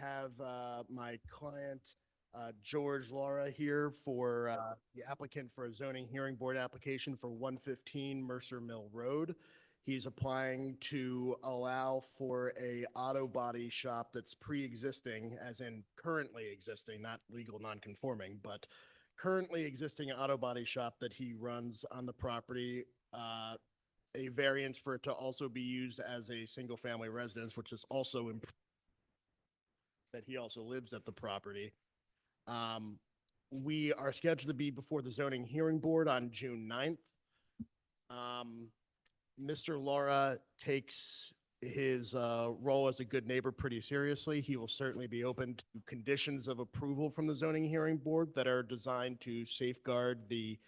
have my client, George Laura, here for the applicant for a zoning hearing board application for 115 Mercer Mill Road. He's applying to allow for a auto body shop that's pre-existing, as in currently existing, not legal non-conforming, but currently existing auto body shop that he runs on the property. A variance for it to also be used as a single-family residence, which is also that he also lives at the property. We are scheduled to be before the zoning hearing board on June 9th. Mr. Laura takes his role as a good neighbor pretty seriously. He will certainly be open to conditions of approval from the zoning hearing board that are designed to safeguard the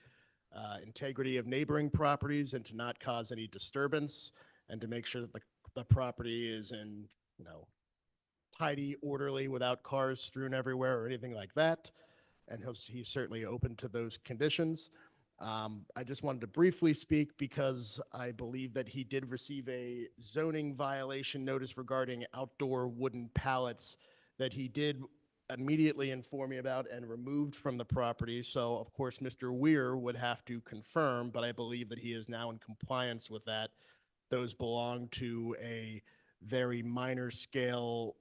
integrity of neighboring properties and to not cause any disturbance, and to make sure that the property is in, tidy, orderly, without cars strewn everywhere or anything like that. And he's certainly open to those conditions. I just wanted to briefly speak because I believe that he did receive a zoning violation notice regarding outdoor wooden pallets that he did immediately inform me about and removed from the property. So of course, Mr. Weir would have to confirm, but I believe that he is now in compliance with that. Those belong to a very minor scale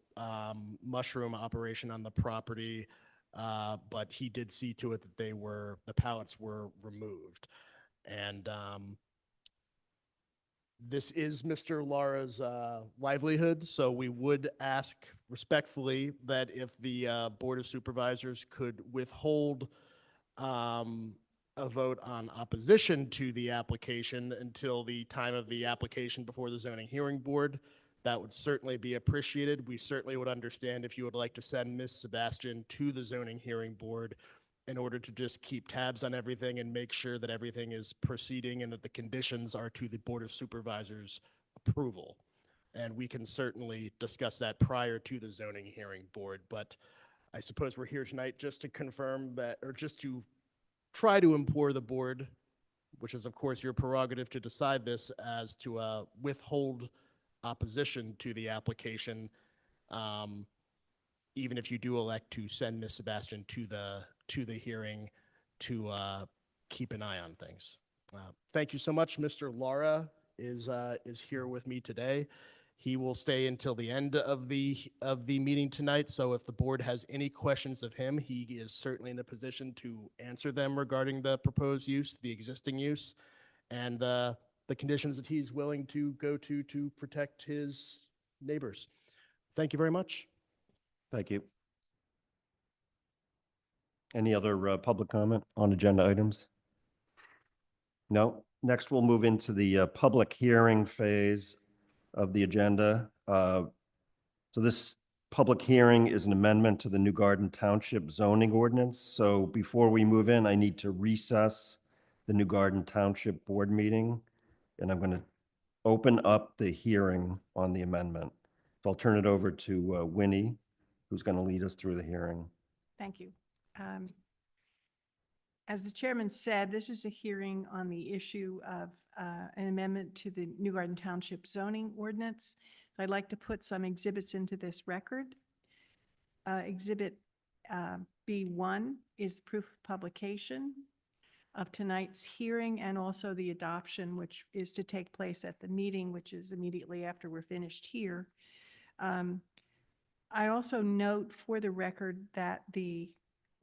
mushroom operation on the property. But he did see to it that the pallets were removed. And this is Mr. Lara's livelihood, so we would ask respectfully that if the Board of Supervisors could withhold a vote on opposition to the application until the time of the application before the zoning hearing board. That would certainly be appreciated. We certainly would understand if you would like to send Ms. Sebastian to the zoning hearing board in order to just keep tabs on everything and make sure that everything is proceeding and that the conditions are to the Board of Supervisors' approval. And we can certainly discuss that prior to the zoning hearing board. But I suppose we're here tonight just to confirm that, or just to try to implore the board, which is of course your prerogative to decide this, as to withhold opposition to the application, even if you do elect to send Ms. Sebastian to the hearing to keep an eye on things. Thank you so much. Mr. Lara is here with me today. He will stay until the end of the meeting tonight. So if the board has any questions of him, he is certainly in a position to answer them regarding the proposed use, the existing use, and the conditions that he's willing to go to protect his neighbors. Thank you very much. Thank you. Any other public comment on agenda items? No. Next, we'll move into the public hearing phase of the agenda. So this public hearing is an amendment to the New Garden Township zoning ordinance. So before we move in, I need to recess the New Garden Township board meeting, and I'm going to open up the hearing on the amendment. So I'll turn it over to Winnie, who's going to lead us through the hearing. Thank you. As the chairman said, this is a hearing on the issue of an amendment to the New Garden Township zoning ordinance. So I'd like to put some exhibits into this record. Exhibit B1 is proof of publication of tonight's hearing and also the adoption, which is to take place at the meeting, which is immediately after we're finished here. I also note for the record that the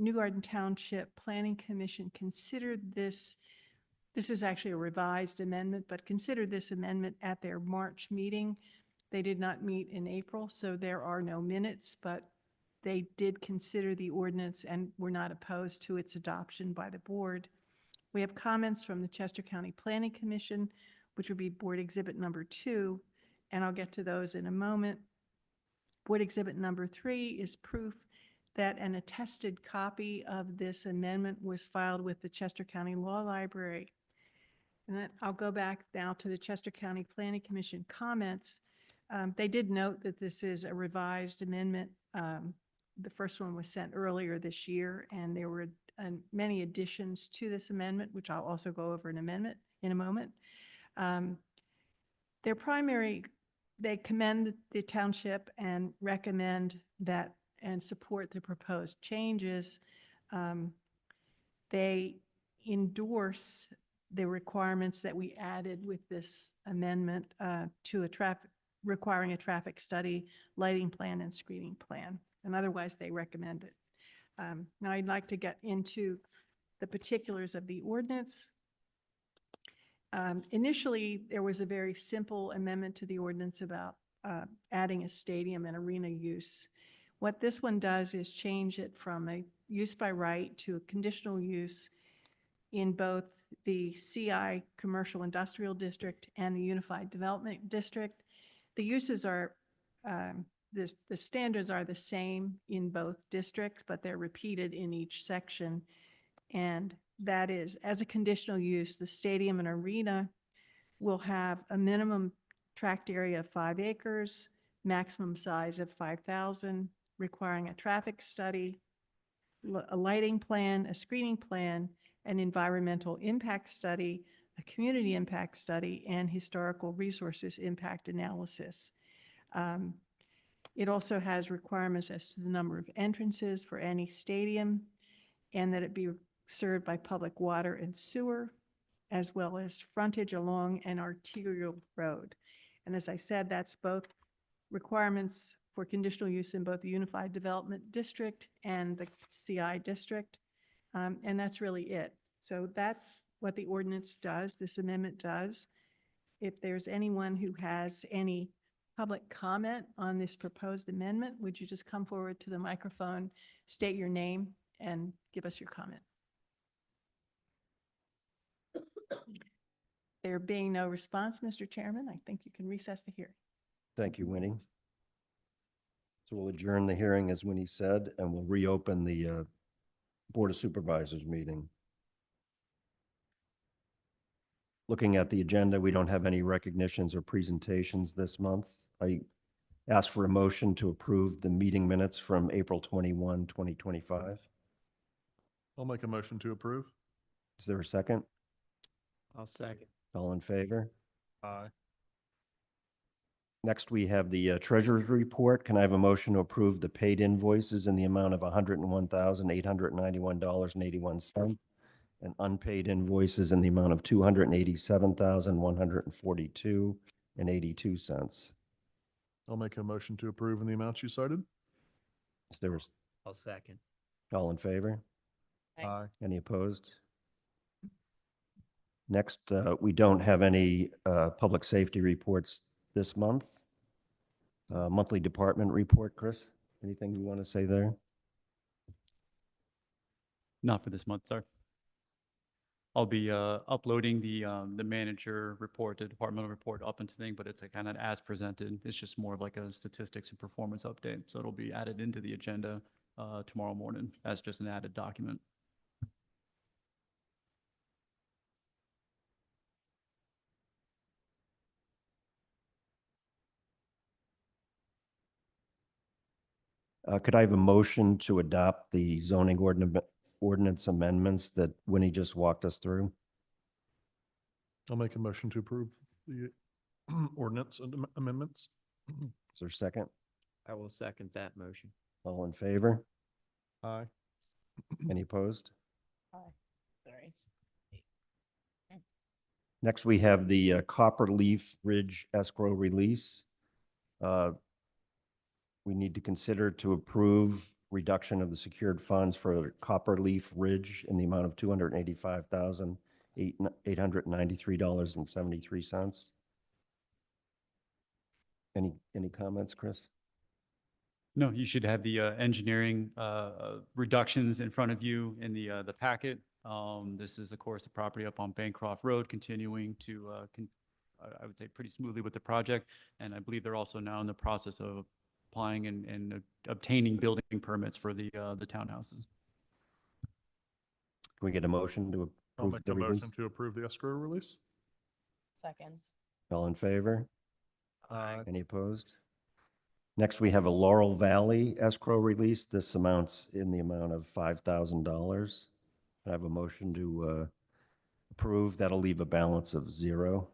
New Garden Township Planning Commission considered this is actually a revised amendment, but considered this amendment at their March meeting. They did not meet in April, so there are no minutes, but they did consider the ordinance and were not opposed to its adoption by the board. We have comments from the Chester County Planning Commission, which would be Board Exhibit number 2, and I'll get to those in a moment. Board Exhibit number 3 is proof that an attested copy of this amendment was filed with the Chester County Law Library. And I'll go back now to the Chester County Planning Commission comments. They did note that this is a revised amendment. The first one was sent earlier this year, and there were many additions to this amendment, which I'll also go over in a moment. Their primary they commend the township and recommend that and support the proposed changes. Um, They endorse the requirements that we added with this amendment to a traffic, requiring a traffic study, lighting plan, and screening plan. And otherwise, they recommend it. Now, I'd like to get into the particulars of the ordinance. Initially, there was a very simple amendment to the ordinance about adding a stadium and arena use. What this one does is change it from a use by right to a conditional use in both the CI Commercial Industrial District and the Unified Development District. The uses are, the standards are the same in both districts, but they're repeated in each section. And that is, as a conditional use, the stadium and arena will have a minimum tract area of 5 acres, maximum size of 5,000, requiring a traffic study, a lighting plan, a screening plan, an environmental impact study, a community impact study, and historical resources impact analysis. It also has requirements as to the number of entrances for any stadium and that it be served by public water and sewer, as well as frontage along an arterial road. And as I said, that's both requirements for conditional use in both the Unified Development District and the CI District. And that's really it. So that's what the ordinance does, this amendment does. If there's anyone who has any public comment on this proposed amendment, would you just come forward to the microphone, state your name, and give us your comment? There being no response, Mr. Chairman, I think you can recess the hearing. Thank you, Winnie. So we'll adjourn the hearing, as Winnie said, and we'll reopen the Board of Supervisors meeting. Looking at the agenda, we don't have any recognitions or presentations this month. I ask for a motion to approve the meeting minutes from April 21, 2025. I'll make a motion to approve. Is there a second? I'll second. All in favor? Aye. Next, we have the treasurer's report. Can I have a motion to approve the paid invoices in the amount of $101,891.81 and unpaid invoices in the amount of $287,142.82? I'll make a motion to approve in the amounts you cited. Is there, I'll second. all in favor? Aye. Any opposed? Next, we don't have any public safety reports this month. Monthly department report, Chris, anything you want to say there? Not for this month, sir. I'll be uploading the manager report, the departmental report up into thing, but it's a kind of as presented. It's just more of like a statistics and performance update. So it'll be added into the agenda tomorrow morning as just an added document. Could I have a motion to adopt the zoning ordinance amendments that Winnie just walked us through? I'll make a motion to approve the ordinance and amendments. Is there a second? I will second that motion. All in favor? Aye. Any opposed? Sorry. Next, we have the Copper Leaf Ridge escrow release. We need to consider to approve reduction of the secured funds for Copper Leaf Ridge in the amount of $285,893.73. Any comments, Chris? No, you should have the engineering reductions in front of you in the packet. This is, of course, the property up on Bancroft Road, continuing to, I would say, pretty smoothly with the project. And I believe they're also now in the process of applying and obtaining building permits for the townhouses. Can we get a motion to I'll approve make the a release? motion to approve the escrow release. Seconds. All in favor? Aye. Any opposed? Next, we have a Laurel Valley escrow release. This amounts in the amount of $5,000. I have a motion to approve. That'll leave a balance of 0.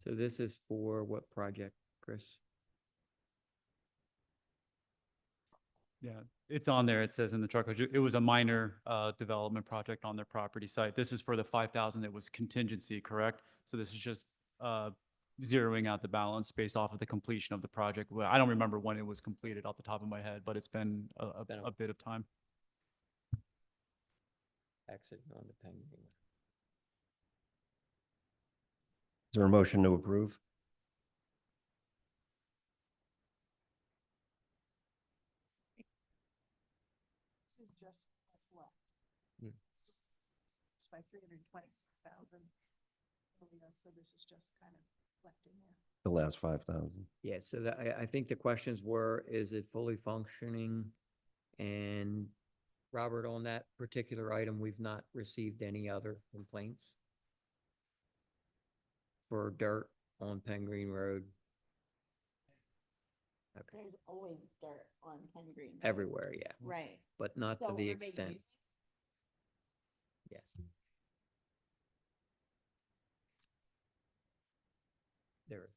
So this is for what project, Chris? Yeah, it's on there. It says in the truck, it was a minor development project on their property site. This is for the 5,000 that was contingency, correct? So this is just zeroing out the balance based off of the completion of the project. Well, I don't remember when it was completed off the top of my head, but it's been Been a- a bit of time. Exit on the Penguin. Is there a motion to approve? This is just what's left. Hmm. It's by 326,000. So this is just kind of left in there. The last 5,000. Yeah, so that, I think the questions were, is it fully functioning? And Robert, on that particular item, we've not received any other complaints for dirt on Penn Green Road. Okay, There's always dirt on Penn Green. Road. everywhere, yeah, Right. but not So to the are they extent, using- yes. There,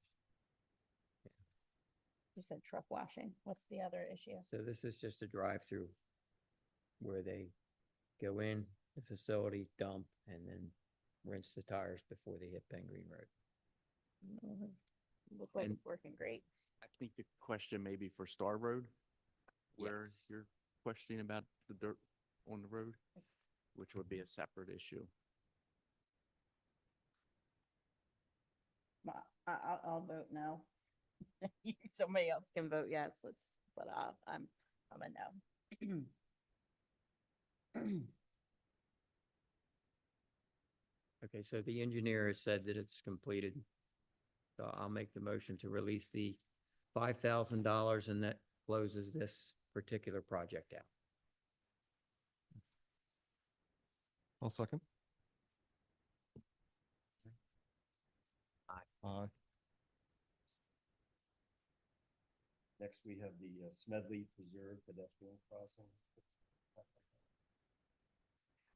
You said truck washing. What's the other issue? so this is just a drive-through where they go in the facility, dump, and then rinse the tires before they hit Penn Green Road. Looks like And- it's working great. I think the question may be for Star Road, where Yes. you're questioning about the dirt on the road, It's- which would be a separate issue. I'll vote no. Somebody else can vote yes, but I'm a no. Okay, so the engineer has said that it's completed. So I'll make the motion to release the $5,000 and that closes this particular project out. I'll second. Aye. Aye. Next, we have the Smedley Preserve pedestrian crossing.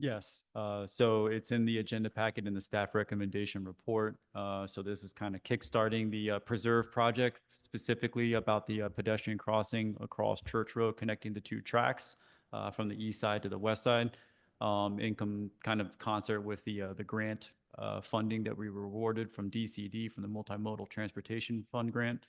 Yes, so it's in the agenda packet in the staff recommendation report. So this is kind of kickstarting the preserve project, specifically about the pedestrian crossing across Church Road, connecting the two tracks from the east side to the west side. In kind of concert with the grant funding that we were awarded from DCD, from the Multimodal Transportation Fund grant.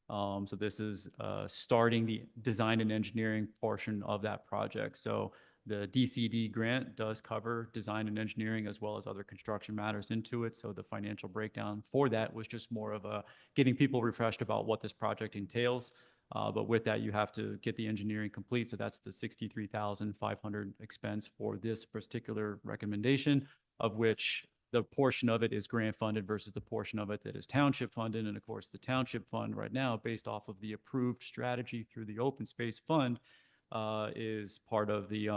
So this is starting the design and engineering portion of that project. So the DCD grant does cover design and engineering as well as other construction matters into it. So the financial breakdown for that was just more of a getting people refreshed about what this project entails. But with that, you have to get the engineering complete. So that's the $63,500 expense for this particular recommendation, of which the portion of it is grant funded versus the portion of it that is township funded. And of course, the township fund right now, based off of the approved strategy through the open space fund, is part of the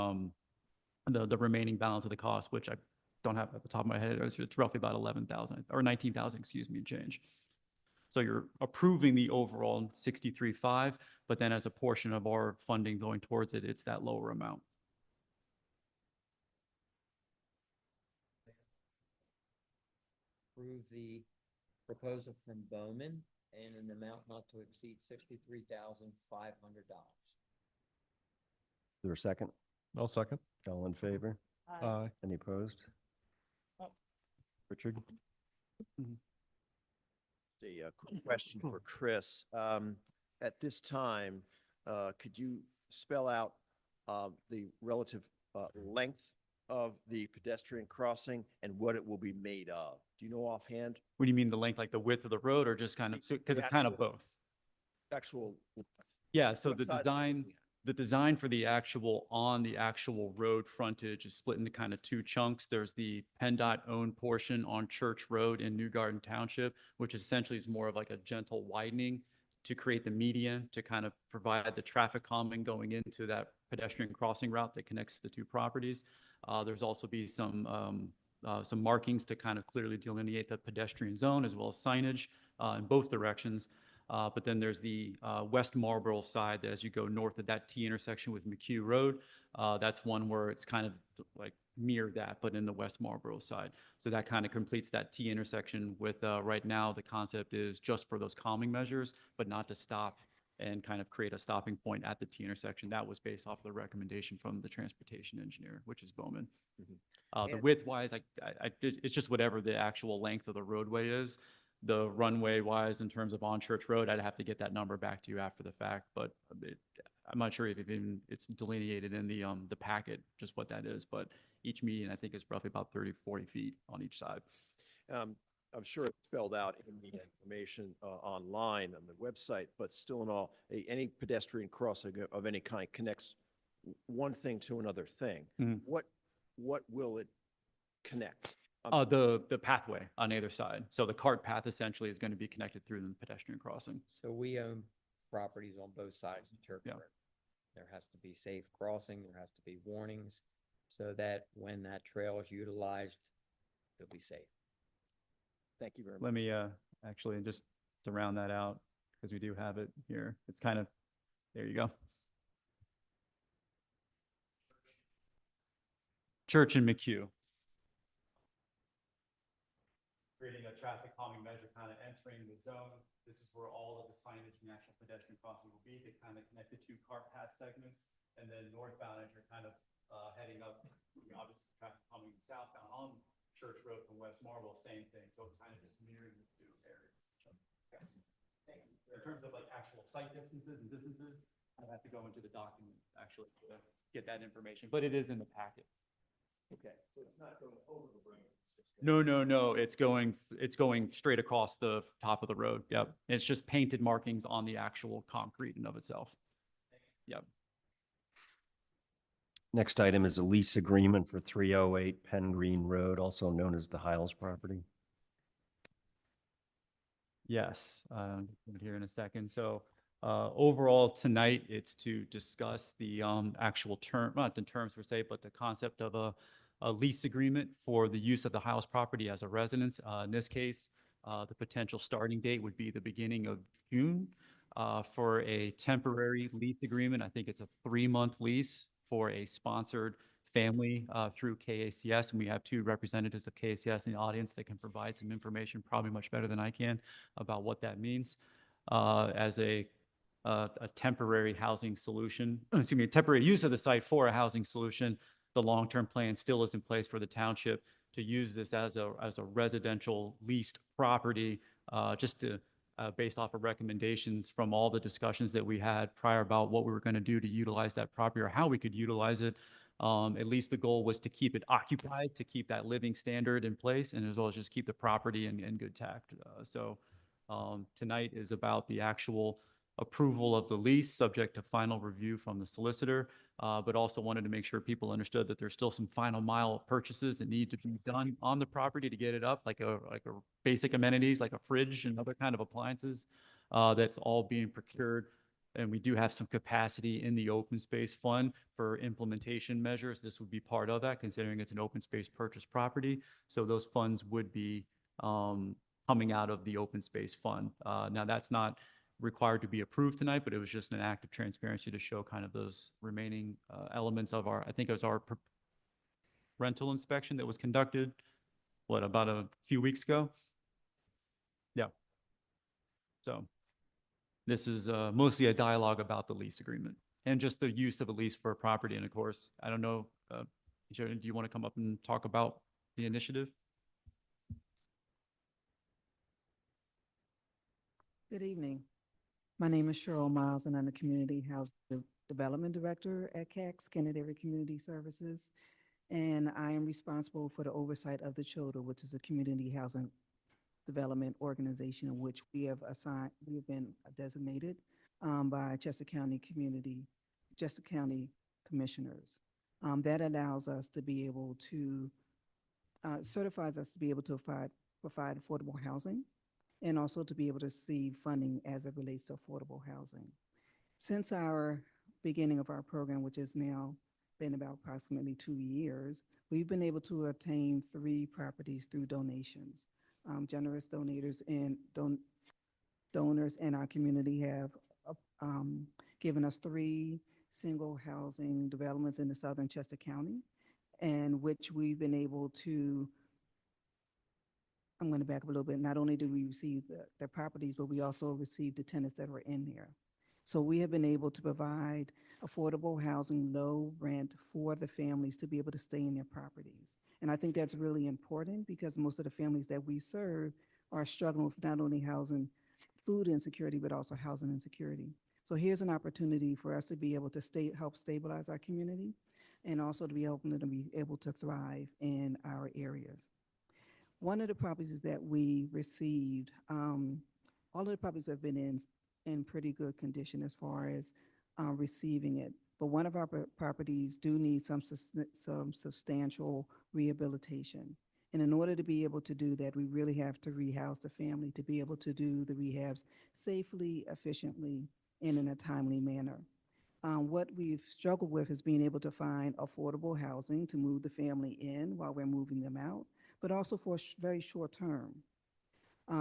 remaining balance of the cost, which I don't have at the top of my head. It's roughly about 11,000 or 19,000, excuse me, change. So you're approving the overall 63.5, but then as a portion of our funding going towards it, it's that lower amount. Approve the proposal from Bowman and an amount not to exceed $63,500. Is there a second? I'll second. All in favor? Aye. Any opposed? Oh. Richard? A quick question for Chris. At this time, could you spell out the relative length of the pedestrian crossing and what it will be made of? Do you know offhand? What do you mean the length, like the width of the road, or just kind of, because it's kind of actual- both? Actual. Yeah, so what the size are we design, looking at? the design for the actual road frontage is split into kind of two chunks. There's the PennDOT owned portion on Church Road in New Garden Township, which essentially is more of like a gentle widening to create the median, to kind of provide the traffic calming going into that pedestrian crossing route that connects the two properties. There's also be some markings to kind of clearly delineate the pedestrian zone, as well as signage in both directions. But then there's the West Marlboro side that as you go north of that T intersection with McHugh Road, that's one where it's kind of like near that, but in the West Marlboro side. So that kind of completes that T intersection with, right now, the concept is just for those calming measures, but not to stop and kind of create a stopping point at the T intersection. That was based off of the recommendation from the transportation engineer, which is Bowman. The And- width wise, it's just whatever the actual length of the roadway is. The runway wise, in terms of on Church Road, I'd have to get that number back to you after the fact, but I'm not sure if even it's delineated in the packet, just what that is, but each median, I think, is roughly about 30, 40 feet on each side. I'm sure it's spelled out in the information online on the website, but still in all, any pedestrian crossing of any kind connects one thing to another thing. Mhm. What will it connect? Um, The pathway on either side. So the cart path essentially is going to be connected through the pedestrian crossing. So we own properties on both sides of Church Yeah. Road. There has to be safe crossing, there has to be warnings, so that when that trail is utilized, it'll be safe. Thank you very much. Let me actually, just to round that out, because we do have it here. It's kind of, there you go. Church and McHugh. Creating a traffic calming measure kind of entering the zone. This is where all of the signage and actual pedestrian crossing will be. They kind of connect the two cart path segments. And then northbound, as you're kind of heading up, obviously traffic coming southbound on Church Road from West Marlboro, same thing. So it's kind of just mirroring the two areas. Yes. In terms of like actual site distances and distances, I have to go into the document actually to get that information, but it is in the packet. Okay. So it's not going over the road. No, no, no. It's going straight across the top of the road. Yep. It's just painted markings on the actual concrete in of itself. Yep. Next item is a lease agreement for 308 Penn Green Road, also known as the Hiles property. Yes, here in a second. So overall tonight, it's to discuss the actual term, not the terms per se, but the concept of a lease agreement for the use of the Hiles property as a residence. In this case, the potential starting date would be the beginning of June for a temporary lease agreement. I think it's a 3-month lease for a sponsored family through KACS, and we have 2 representatives of KACS in the audience that can provide some information, probably much better than I can, about what that means as a temporary housing solution, excuse me, temporary use of the site for a housing solution. The long-term plan still is in place for the township to use this as a residential leased property, just to based off of recommendations from all the discussions that we had prior about what we were going to do to utilize that property or how we could utilize it. At least the goal was to keep it occupied, to keep that living standard in place, and as well as just keep the property in good tact. So tonight is about the actual approval of the lease, subject to final review from the solicitor, but also wanted to make sure people understood that there's still some final mile purchases that need to be done on the property to get it up, like a basic amenities, like a fridge and other kind of appliances, that's all being procured. And we do have some capacity in the open space fund for implementation measures. This would be part of that, considering it's an open space purchase property. So those funds would be coming out of the open space fund. Now that's not required to be approved tonight, but it was just an act of transparency to show kind of those remaining elements of our, I think it was our rental inspection that was conducted, about a few weeks ago? Yeah. So this is mostly a dialogue about the lease agreement and just the use of a lease for a property. And of course, I don't know, do you want to come up and talk about the initiative? Good evening. My name is Cheryl Miles, and I'm the Community Housing Development Director at CACS, Canterbury Community Services. And I am responsible for the oversight of the CHODA, which is a community housing development organization in which we have been designated by Chester County Commissioners. That allows us to be able to, certifies us to be able to provide affordable housing, and also to be able to receive funding as it relates to affordable housing. Since our beginning of our program, which has now been about approximately 2 years, we've been able to obtain 3 properties through donations. Generous donors donors in our community have given us 3 single housing developments in the southern Chester County, and which we've been able to, I'm going to back up a little bit. Not only do we receive the properties, but we also receive the tenants that were in there. So we have been able to provide affordable housing, low rent for the families to be able to stay in their properties. And I think that's really important because most of the families that we serve are struggling with not only housing, food insecurity, but also housing insecurity. So here's an opportunity for us to be able to help stabilize our community and also to be able to thrive in our areas. One of the properties that we received, all of the properties have been in pretty good condition as far as receiving it. But one of our properties do need some substantial rehabilitation. And in order to be able to do that, we really have to rehouse the family to be able to do the rehabs safely, efficiently, and in a timely manner. What we've struggled with is being able to find affordable housing to move the family in while we're moving them out, but also for very short term.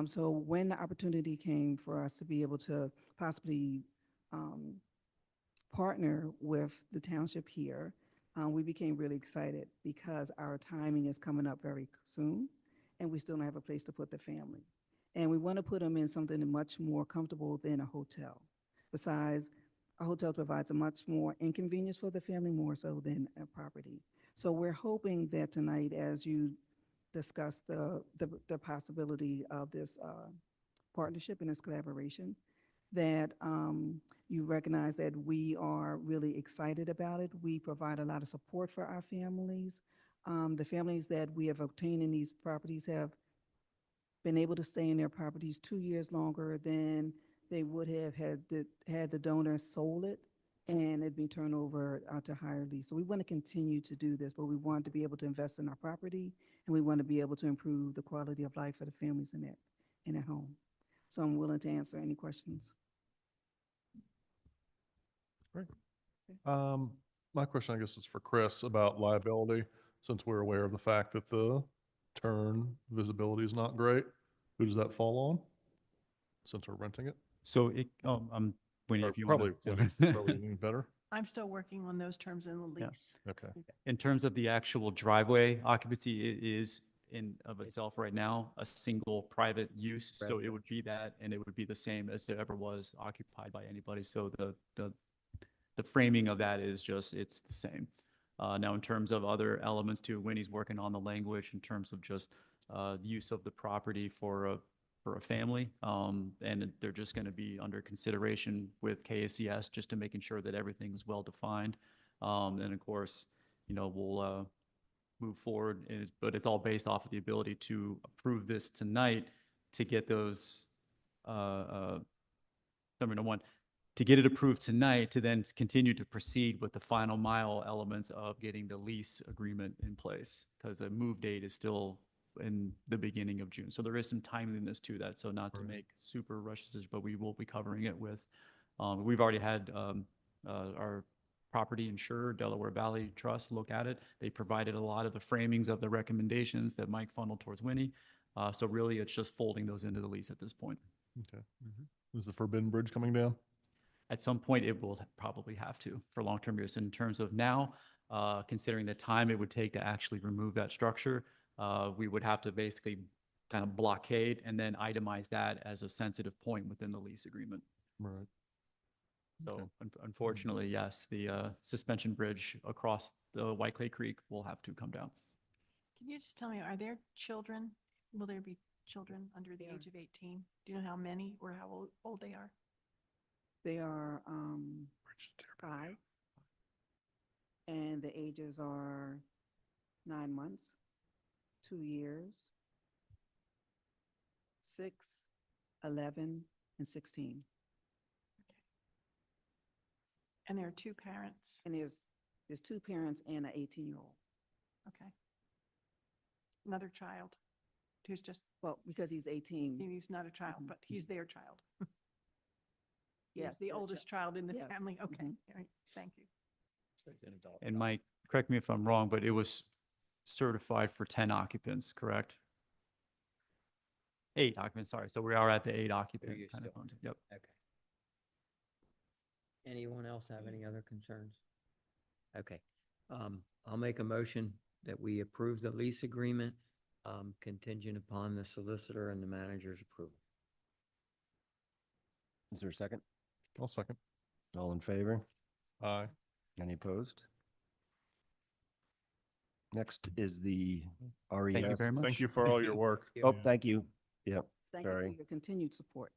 So when the opportunity came for us to be able to possibly partner with the township here, we became really excited because our timing is coming up very soon, and we still don't have a place to put the family. And we want to put them in something much more comfortable than a hotel. Besides, a hotel provides a much more inconvenience for the family, more so than a property. So we're hoping that tonight, as you discuss the possibility of this partnership and this collaboration, that you recognize that we are really excited about it. We provide a lot of support for our families. The families that we have obtained in these properties have been able to stay in their properties 2 years longer than they would have had the donor sold it and it'd be turned over to higher lease. So we want to continue to do this, but we want to be able to invest in our property, and we want to be able to improve the quality of life for the families in at home. So I'm willing to answer any questions. My question, I guess, is for Chris about liability, since we're aware of the fact that the turn visibility is not great. Who does that fall on? Since we're renting it? So Winnie, Or if you probably, want Winnie, to. probably any better? I'm still working on those terms in the Yeah. lease. Okay. In terms of the actual driveway occupancy, it is in of itself right now a single private use. So it would be that, and it would be the same as it ever was occupied by anybody. So the framing of that is just, it's the same. Now, in terms of other elements too, Winnie's working on the language in terms of just the use of the property for a family. And they're just going to be under consideration with KACS just to making sure that everything is well defined. And of course, we'll move forward, but it's all based off of the ability to approve this tonight to get those, number one, to get it approved tonight, to then continue to proceed with the final mile elements of getting the lease agreement in place, because the move date is still in the beginning of June. So there is some timeliness to that. So not to make super rush decisions, but we will be covering it with, we've already had our property insurer, Delaware Valley Trust, look at it. They provided a lot of the framings of the recommendations that Mike funneled towards Winnie. So really, it's just folding those into the lease at this point. Okay. Is the Forbidden Bridge coming down? At some point, it will probably have to for long-term use. In terms of now, considering the time it would take to actually remove that structure, we would have to basically kind of blockade and then itemize that as a sensitive point within the lease agreement. Right. So Okay. unfortunately, yes, the suspension bridge across the White Clay Creek will have to come down. Can you just tell me, are there children? Will there be children under the age of 18? Do you know how many or how old they are? They are 5, and the ages are 9 months, 2 years, 6, 11, and 16. And there are 2 parents? And there's 2 parents and an 18-year-old. Okay. Another child who's just, Well, because he's 18. he's not a child, Mhm. but he's their child. Yes, He's the their oldest child in the Yes. family. Okay, Mhm. all right, thank you. And Mike, correct me if I'm wrong, but it was certified for 10 occupants, correct? 8 occupants, sorry. So we are at the 8 occupant you're kind of, still- yep. Okay. Anyone else have any other concerns? Okay, I'll make a motion that we approve the lease agreement, contingent upon the solicitor and the manager's approval. Is there a second? I'll second. All in favor? Aye. Any opposed? Next is the RES. Thank you very much. Thank you for all your work. Oh, Yeah. thank you. Yep, Thank you for sorry. your continued support.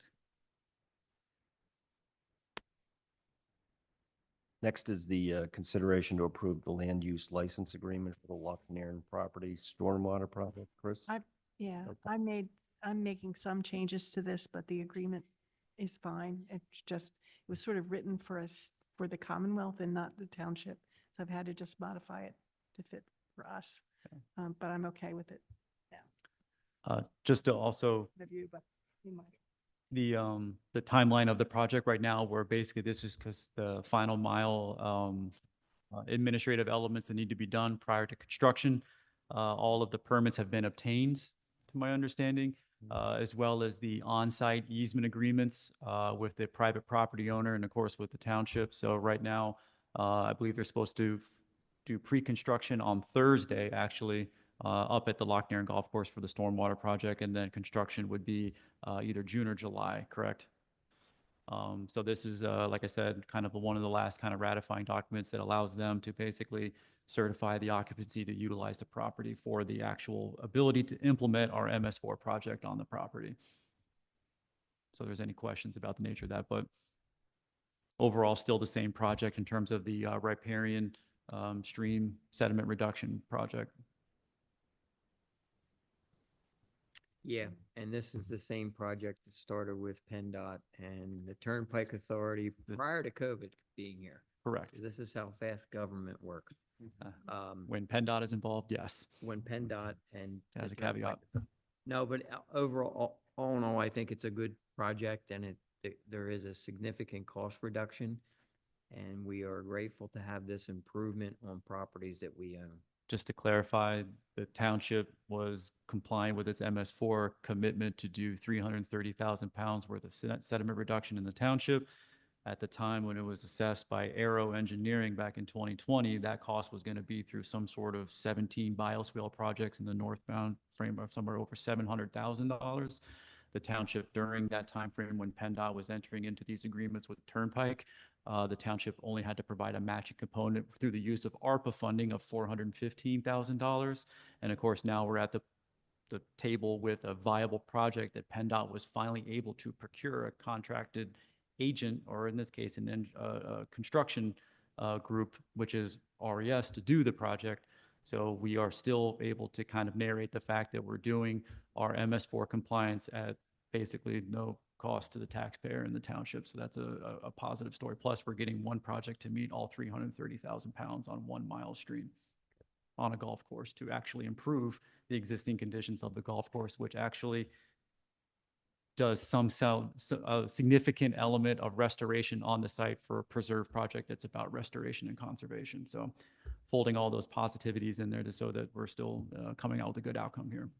Next is the consideration to approve the land use license agreement for the Lochnairn property stormwater project. Chris? Yeah, Okay. I'm making some changes to this, but the agreement is fine. It's just, it was sort of written for us, for the Commonwealth and not the township. So I've had to just modify it to fit for us. But I'm okay with it. Just to also, The view, but you might. the timeline of the project right now, where basically this is because the final mile administrative elements that need to be done prior to construction. All of the permits have been obtained, to my understanding, as well as the on-site easement agreements with the private property owner and of course with the township. So right now, I believe they're supposed to do pre-construction on Thursday, actually, up at the Lochnairn Golf Course for the stormwater project, and then construction would be either June or July, correct? So this is, like I said, kind of one of the last kind of ratifying documents that allows them to basically certify the occupancy to utilize the property for the actual ability to implement our MS4 project on the property. So if there's any questions about the nature of that, but overall, still the same project in terms of the riparian stream sediment reduction project. Yeah, and this is the same project that started with PennDOT and the Turnpike Authority prior to COVID being here. Correct. So this is how fast government works. When PennDOT is involved, yes. When PennDOT and. As the a caveat. Turnpike Authority- No, but overall, all in all, I think it's a good project and there is a significant cost reduction. And we are grateful to have this improvement on properties that we own. Just to clarify, the township was compliant with its MS4 commitment to do 330,000 pounds worth of sediment reduction in the township. At the time when it was assessed by Aero Engineering back in 2020, that cost was going to be through some sort of 17 bioswale projects in the northbound frame of somewhere over $700,000. The township, during that time frame when PennDOT was entering into these agreements with Turnpike, the township only had to provide a matching component through the use of ARPA funding of $415,000. And of course, now we're at the table with a viable project that PennDOT was finally able to procure a contracted agent, or in this case, a construction group, which is RES, to do the project. So we are still able to kind of narrate the fact that we're doing our MS4 compliance at basically no cost to the taxpayer in the township. So that's a positive story. Plus, we're getting one project to meet all 330,000 pounds on 1 mile stream on a golf course to actually improve the existing conditions of the golf course, which actually does some significant element of restoration on the site for a preserve project that's about restoration and conservation. So folding all those positivities in there to so that we're still coming out with a good outcome here.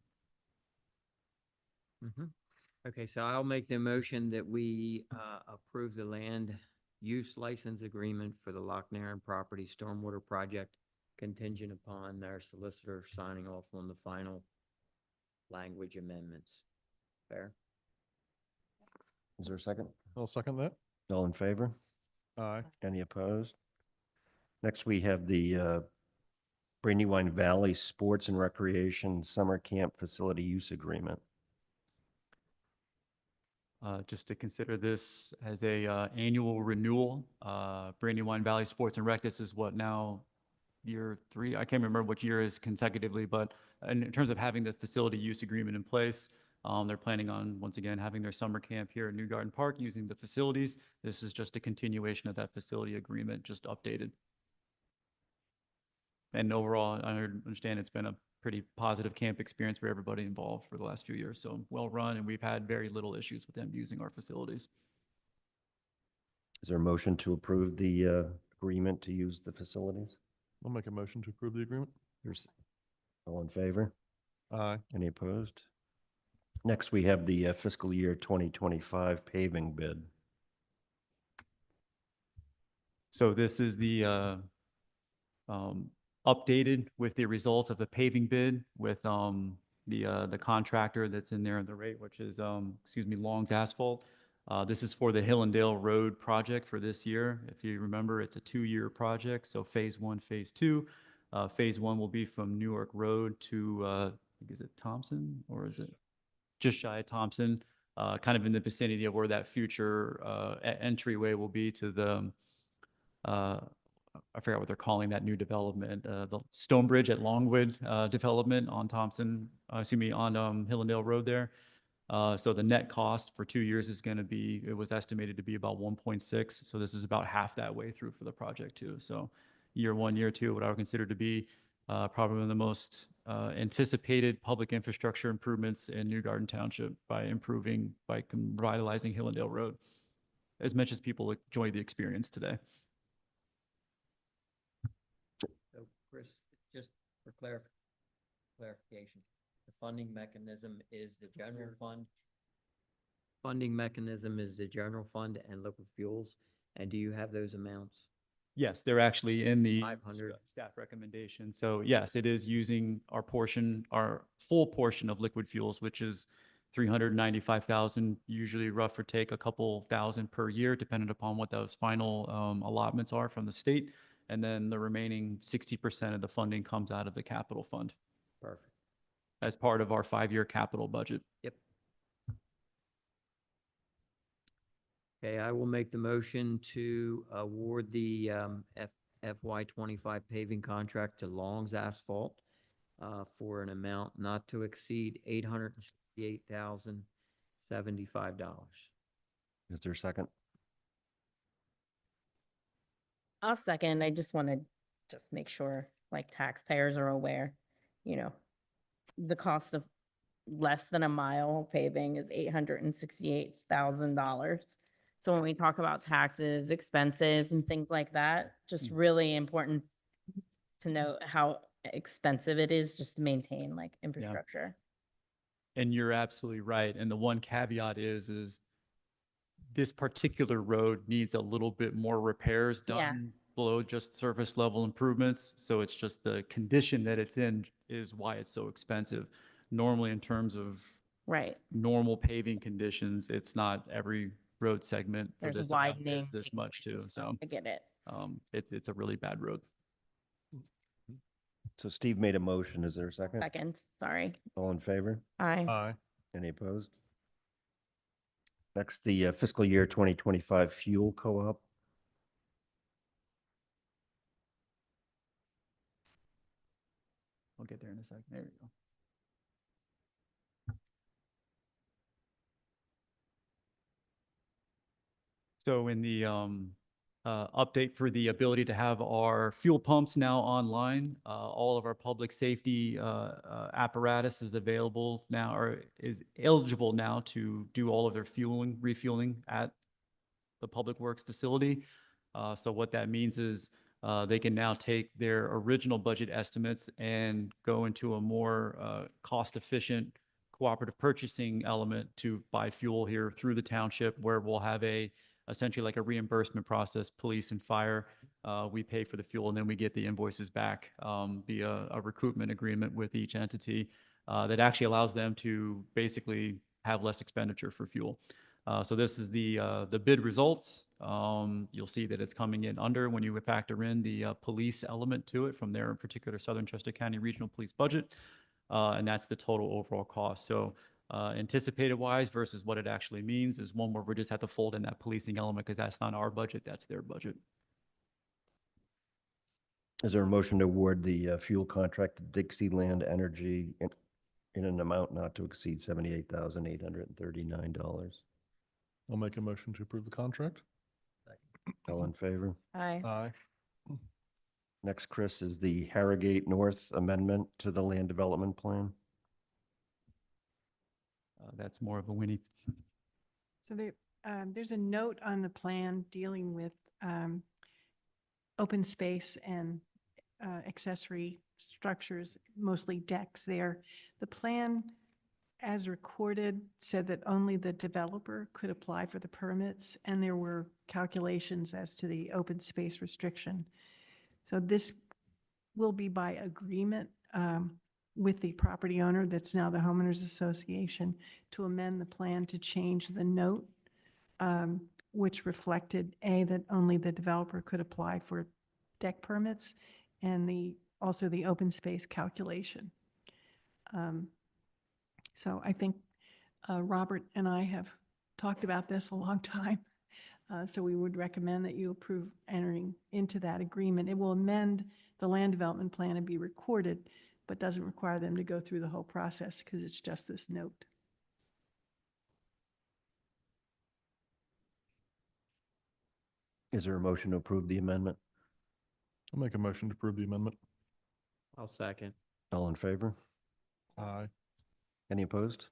Okay, so I'll make the motion that we approve the land use license agreement for the Lochnairn property stormwater project contingent upon their solicitor signing off on the final language amendments. Fair? Is there a second? I'll second that. All in favor? Aye. Any opposed? Next, we have the Brandywine Valley Sports and Recreation Summer Camp Facility Use Agreement. Just to consider this as a annual renewal. Brandywine Valley Sports and Rec, this is what now, year 3? I can't remember what year is consecutively, but in terms of having the facility use agreement in place, they're planning on, once again, having their summer camp here at New Garden Park using the facilities. This is just a continuation of that facility agreement, just updated. And overall, I understand it's been a pretty positive camp experience for everybody involved for the last few years. So well run, and we've had very little issues with them using our facilities. Is there a motion to approve the agreement to use the facilities? I'll make a motion to approve the agreement. All in favor? Aye. Any opposed? Next, we have the fiscal year 2025 paving bid. So this is the updated with the results of the paving bid with the contractor that's in there in the rate, which is, Long's Asphalt. This is for the Hillendale Road project for this year. If you remember, it's a 2-year project, so phase 1, phase 2. Phase 1 will be from Newark Road to, I think, is it Thompson, or is it just shy of Thompson? Kind of in the vicinity of where that future entryway will be to the, I forgot what they're calling that new development, the Stonebridge at Longwood development on Thompson, on Hillendale Road there. So the net cost for 2 years is going to be, it was estimated to be about 1.6. So this is about half that way through for the project too. So year 1, year 2, what I would consider to be probably one of the most anticipated public infrastructure improvements in New Garden Township by revitalizing Hillendale Road, as much as people enjoy the experience today. So Chris, just for clarification, the funding mechanism is the general fund. Funding mechanism is the general fund and liquid fuels. And do you have those amounts? Yes, they're actually in the 500. staff recommendation. So yes, it is using our full portion of liquid fuels, which is 395,000, usually rough or take a couple thousand per year, depending upon what those final allotments are from the state. And then the remaining 60% of the funding comes out of the capital fund Perfect. as part of our 5-year capital budget. Yep. Okay, I will make the motion to award the FY 25 paving contract to Long's Asphalt for an amount not to exceed $868,075. Is there a second? I'll second. I just want to just make sure like taxpayers are aware, the cost of less than a mile paving is $868,000. So when we talk about taxes, expenses and things like that, just really important to note how expensive it is just to maintain like infrastructure. And you're absolutely right. And the one caveat is this particular road needs a little bit more repairs Yeah. done below just surface level improvements. So it's just the condition that it's in is why it's so expensive. Normally, in terms of Right. normal paving conditions, it's not every road segment for There's this amount widening. is this much too. increases. So I get it. it's a really bad road. So Steve made a motion. Is there a second? Second, sorry. All in favor? Aye. Aye. Any opposed? Next, the fiscal year 2025 fuel co-op. I'll get there in a second. There we go. So in the update for the ability to have our fuel pumps now online, all of our public safety apparatus is available now, or is eligible now to do all of their refueling at the Public Works facility. So what that means is they can now take their original budget estimates and go into a more cost-efficient cooperative purchasing element to buy fuel here through the township, where we'll have essentially like a reimbursement process. Police and fire, we pay for the fuel, and then we get the invoices back via a recoupment agreement with each entity that actually allows them to basically have less expenditure for fuel. So this is the bid results. You'll see that it's coming in under when you factor in the police element to it from their particular Southern Chester County Regional Police budget. And that's the total overall cost. So anticipated wise versus what it actually means is one where we just have to fold in that policing element because that's not our budget, that's their budget. Is there a motion to award the fuel contract to Dixieland Energy in an amount not to exceed $78,839? I'll make a motion to approve the contract. All in favor? Aye. Aye. Next, Chris, is the Harrogate North Amendment to the Land Development Plan. That's more of a Winnie. So there's a note on the plan dealing with open space and accessory structures, mostly decks there. The plan as recorded, said that only the developer could apply for the permits, and there were calculations as to the open space restriction. So this will be by agreement with the property owner, that's now the homeowners association, to amend the plan to change the note, which reflected, A, that only the developer could apply for deck permits, and also the open space calculation. So I think Robert and I have talked about this a long time. So we would recommend that you approve entering into that agreement. It will amend the land development plan and be recorded, but doesn't require them to go through the whole process because it's just this note. Is there a motion to approve the amendment? I'll make a motion to approve the amendment. I'll second. All in favor? Aye. Any opposed?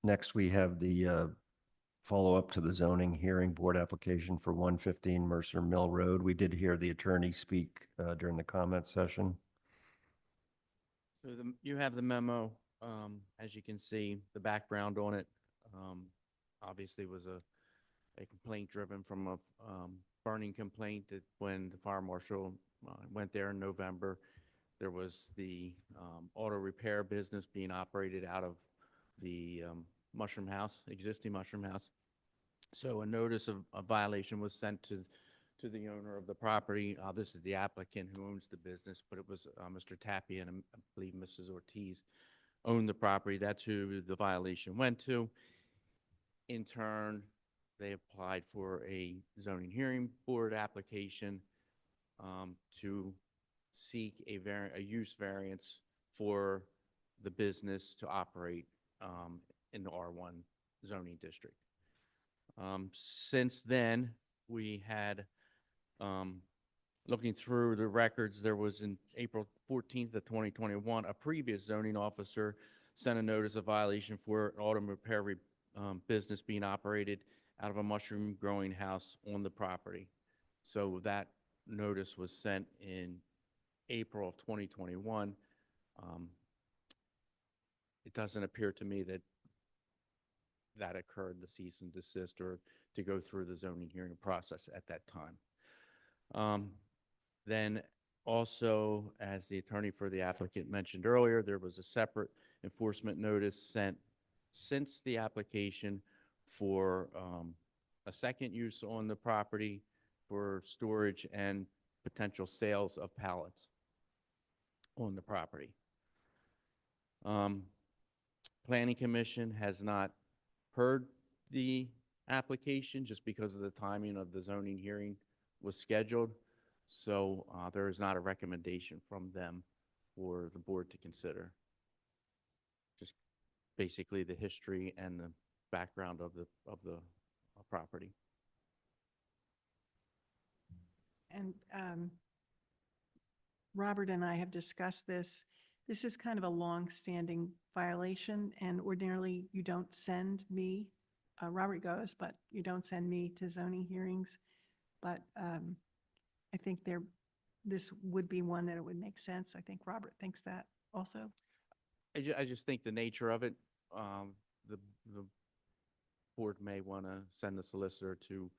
Next, we have the follow-up to the zoning hearing board application for 115 Mercer Mill Road. We did hear the attorney speak during the comment session. So you have the memo, as you can see, the background on it, obviously was a complaint driven from a, burning complaint that when the fire marshal, went there in November, there was the, auto repair business being operated out of the, mushroom house, existing mushroom house. So a notice of a violation was sent to the owner of the property. This is the applicant who owns the business, but it was Mr. Tapia and I believe Mrs. Ortiz owned the property. That's who the violation went to. In turn, they applied for a zoning hearing board application to seek a use variance for the business to operate in the R1 zoning district. Since then, we had, looking through the records, there was in April 14th of 2021, a previous zoning officer sent a notice of violation for an auto repair business being operated out of a mushroom growing house on the property. So that notice was sent in April of 2021. It doesn't appear to me that that occurred, the cease and desist, or to go through the zoning hearing process at that time. Then also, as the attorney for the applicant mentioned earlier, there was a separate enforcement notice sent since the application for a second use on the property for storage and potential sales of pallets on the property. Planning Commission has not heard the application just because of the timing of the zoning hearing was scheduled. So there is not a recommendation from them for the board to consider. Just basically the history and the background of the property. And Robert and I have discussed this. This is kind of a long-standing violation, and ordinarily you don't send me, Robert goes, but you don't send me to zoning hearings. But I think this would be one that it would make sense. I think Robert thinks that also. I just think the nature of it, the board may want to send the solicitor to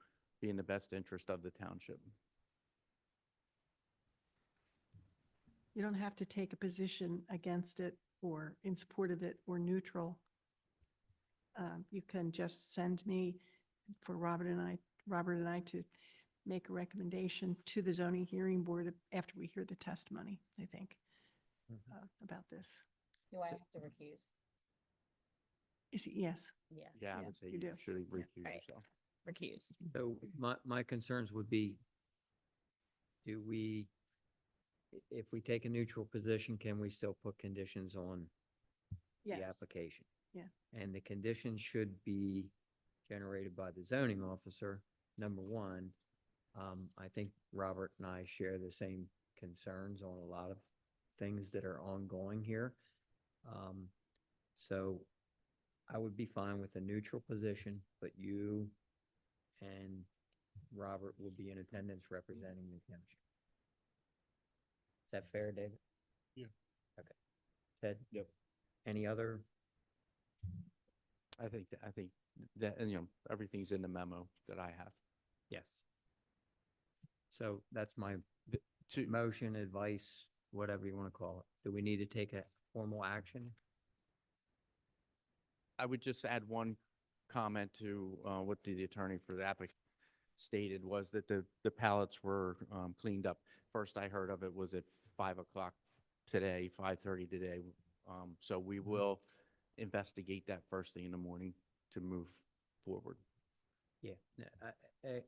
be in the best interest of the township. You don't have to take a position against it or in support of it or neutral. You can just send me for Robert and I to make a recommendation to the zoning hearing board after we hear the testimony, I think, about this. Do I have to recuse? Yes. Yeah. Yeah, I Yeah, would say you you do. should recuse Right. yourself. Recuse. So my concerns would be, if we take a neutral position, can we still put conditions on the Yes. application? Yeah. And the conditions should be generated by the zoning officer, number one. I think Robert and I share the same concerns on a lot of things that are ongoing here. So I would be fine with a neutral position, but you and Robert will be in attendance representing the township. Is that fair, David? Yeah. Okay. Ted? Yep. Any other? I think that, and, everything's in the memo that I have. Yes. So that's my To, motion, advice, whatever you want to call it. Do we need to take a formal action? I would just add one comment to what the attorney for the applicant stated was that the pallets were cleaned up. First I heard of it was at 5 o'clock today, 5:30 today. So we will investigate that first thing in the morning to move forward. Yeah.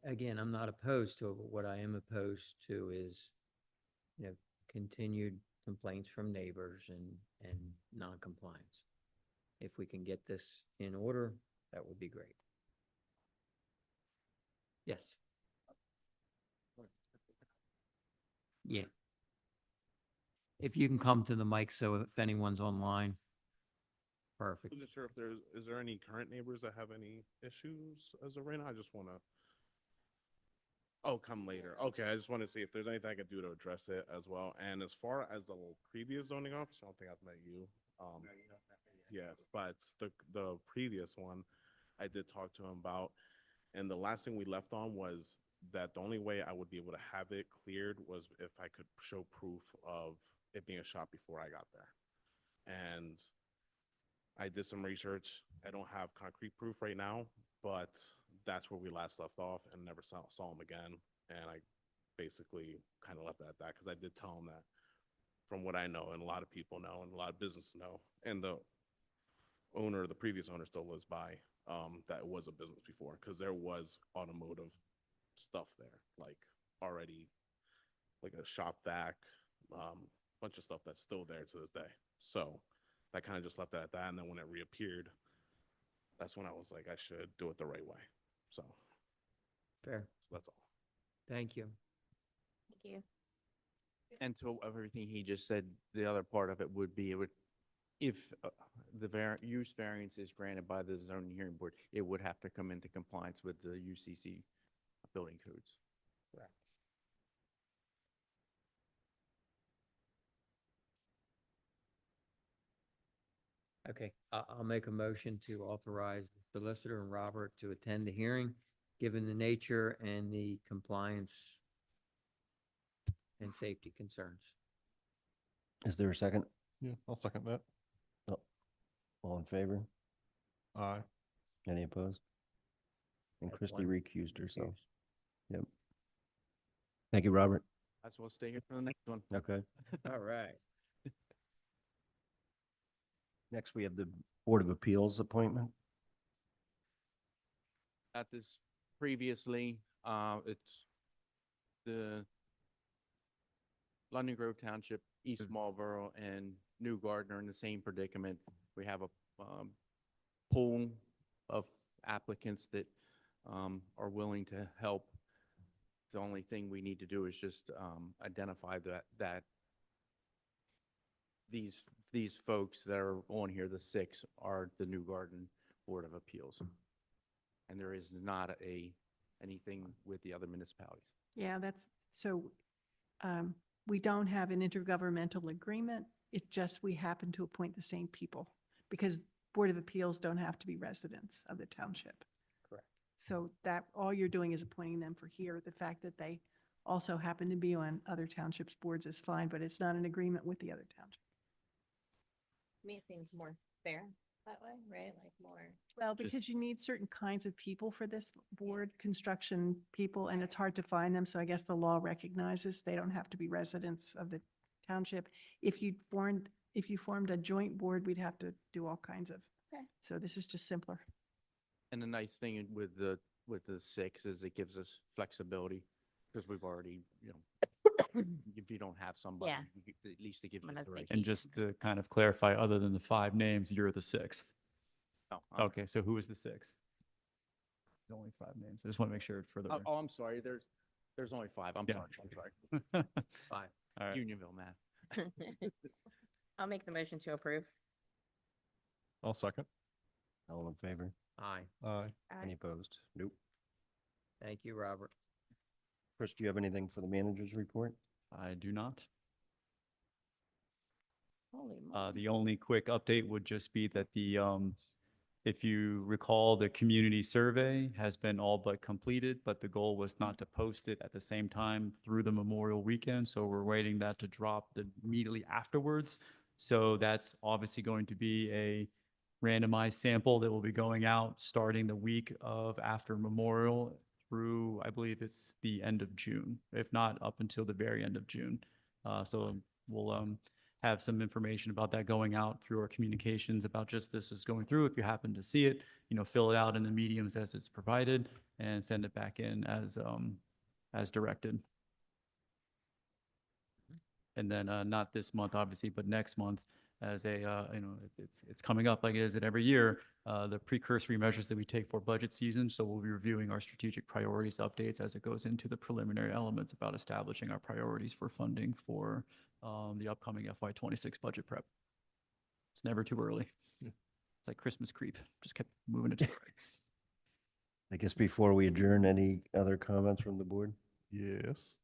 Again, I'm not opposed to it, but what I am opposed to is, continued complaints from neighbors and non-compliance. If we can get this in order, that would be great. Yes. Yeah. If you can come to the mic, so if anyone's online. Perfect. Wasn't sure if is there any current neighbors that have any issues as of right now? I just want to. Oh, come later. Okay, I just want to see if there's anything I can do to address it as well. And as far as the previous zoning officer, I don't think I've met you. Yeah, but the previous one, I did talk to him about, and the last thing we left on was that the only way I would be able to have it cleared was if I could show proof of it being a shop before I got there. And I did some research. I don't have concrete proof right now, but that's where we last left off and never saw him again. And I basically kind of left it at that because I did tell him that from what I know and a lot of people know and a lot of business know, and the previous owner still lives by, that it was a business before because there was automotive stuff there, like already like a shop vac, bunch of stuff that's still there to this day. So I kind of just left it at that. And then when it reappeared, that's when I was like, I should do it the right way. So Fair. that's all. Thank you. Thank you. And to everything he just said, the other part of it would be, if the use variance is granted by the zoning hearing board, it would have to come into compliance with the UCC building codes. Correct. Okay, I'll make a motion to authorize the solicitor and Robert to attend the hearing, given the nature and the compliance and safety concerns. Is there a second? Yeah, I'll second that. All in favor? Aye. Any opposed? And That's Christie one recused herself. recused. Yep. Thank you, Robert. That's what'll stay here for the next one. Okay. All right. Next, we have the Board of Appeals appointment. At this previously, it's the London Grove Township, East Marlboro, and New Garden are in the same predicament. We have a pool of applicants that are willing to help. The only thing we need to do is just identify that these folks that are on here, the 6, are the New Garden Board of Appeals. And there is not anything with the other municipalities. Yeah, we don't have an intergovernmental agreement. It just, we happen to appoint the same people because Board of Appeals don't have to be residents of the township. Correct. So that, all you're doing is appointing them for here. The fact that they also happen to be on other townships' boards is fine, but it's not an agreement with the other township. To me, it seems more fair that way, right? Like more. Well, because you need certain kinds of people for this board, construction people, and it's hard to find them. So I guess the law recognizes they don't have to be residents of the township. If you formed a joint board, we'd have to do all kinds of. Okay. So this is just simpler. And the nice thing with the 6 is it gives us flexibility because we've already, if you don't have somebody, Yeah. at least it gives you When I was the right. thinking- And just to kind of clarify, other than the 5 names, you're the 6th. No, Okay, so who is the 6th? There's only 5 names. I just want to make sure for the. Oh, I'm sorry. There's only 5. I'm Yeah. sorry. 5. All right. Unionville math. I'll make the motion to approve. I'll second. All in favor? Aye. Aye. Any opposed? Nope. Thank you, Robert. Chris, do you have anything for the manager's report? I do not. Holy moly. The only quick update would just be that if you recall, the community survey has been all but completed, but the goal was not to post it at the same time through the Memorial Weekend. So we're waiting that to drop immediately afterwards. So that's obviously going to be a randomized sample that will be going out starting the week of after Memorial through, I believe it's the end of June, if not up until the very end of June. So we'll have some information about that going out through our communications about just this is going through. If you happen to see it, fill it out in the mediums as it's provided and send it back in as directed. And then not this month, obviously, but next month as it's coming up like it is every year, the precursory measures that we take for budget season. So we'll be reviewing our strategic priorities updates as it goes into the preliminary elements about establishing our priorities for funding for the upcoming FY26 budget prep. It's never too early. It's like Christmas creep. Just kept moving it to the right. I guess before we adjourn, any other comments from the board? Yes.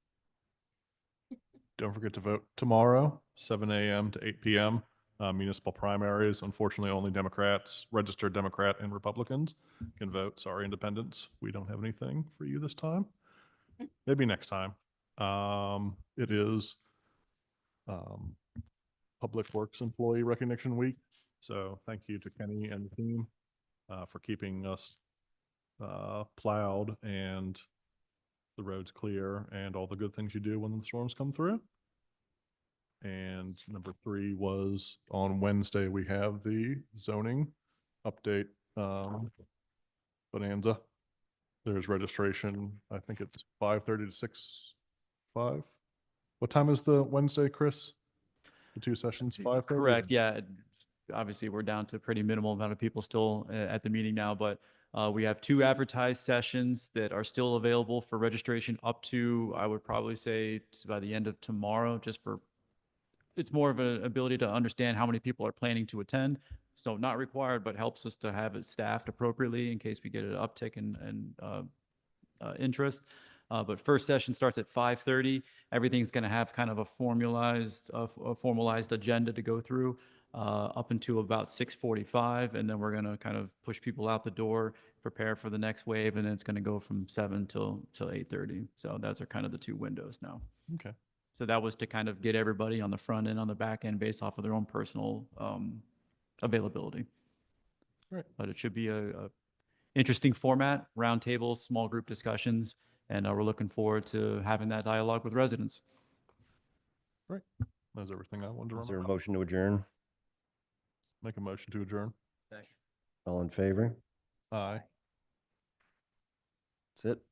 Don't forget to vote tomorrow, 7 a.m. to 8 p.m. Municipal primaries. Unfortunately, only Democrats, registered Democrat and Republicans can vote. Sorry, independents. We don't have anything for you this time. Maybe next time. It is Public Works Employee Recognition Week. So thank you to Kenny and the team for keeping us plowed and the roads clear and all the good things you do when the storms come through. And number 3 was on Wednesday, we have the zoning update bonanza. There's registration. I think it's 5:30 to 6:05. What time is the Wednesday, Chris? The 2 sessions, 5:30? Correct. Yeah. Obviously, we're down to a pretty minimal amount of people still at the meeting now, but we have 2 advertised sessions that are still available for registration up to, I would probably say, by the end of tomorrow, it's more of an ability to understand how many people are planning to attend. So not required, but helps us to have it staffed appropriately in case we get an uptick in interest. But first session starts at 5:30. Everything's going to have kind of a formalized agenda to go through up until about 6:45, and then we're going to kind of push people out the door, prepare for the next wave, and then it's going to go from 7 till 8:30. So those are kind of the 2 windows now. Okay. So that was to kind of get everybody on the front end, on the back end, based off of their own personal availability. Right. But it should be a interesting format, roundtables, small group discussions, and we're looking forward to having that dialogue with residents. Right. That's everything I wanted to Is there a remember. motion to adjourn? Make a motion to adjourn. All in favor? Aye. That's it.